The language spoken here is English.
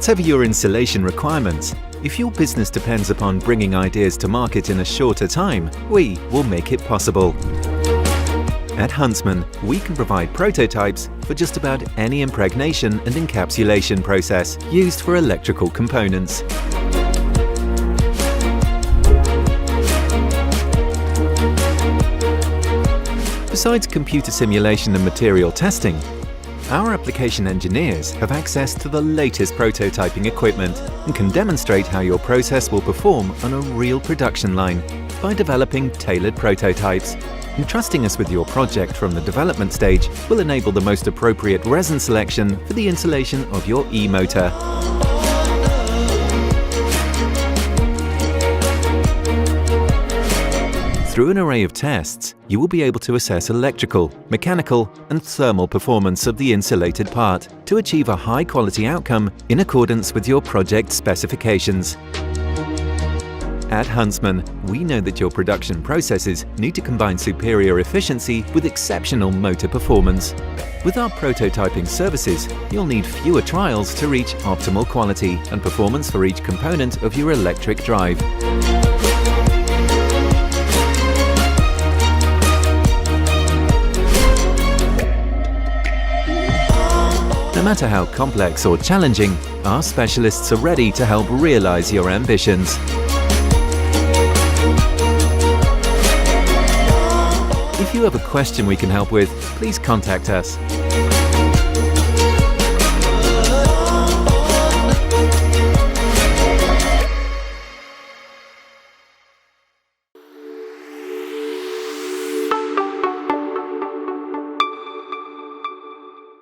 Whatever your installation requirements, if your business depends upon bringing ideas to market in a shorter time, we will make it possible. At Huntsman, we can provide prototypes for just about any impregnation and encapsulation process used for electrical components. Besides computer simulation and material testing, our application engineers have access to the latest prototyping equipment and can demonstrate how your process will perform on a real production line by developing tailored prototypes. Entrusting us with your project from the development stage will enable the most appropriate resin selection for the installation of your e-motor. Through an array of tests, you will be able to assess electrical, mechanical, and thermal performance of the insulated part to achieve a high-quality outcome in accordance with your project specifications. At Huntsman, we know that your production processes need to combine superior efficiency with exceptional motor performance. With our prototyping services, you'll need fewer trials to reach optimal quality and performance for each component of your electric drive. No matter how complex or challenging, our specialists are ready to help realize your ambitions. If you have a question we can help with, please contact us.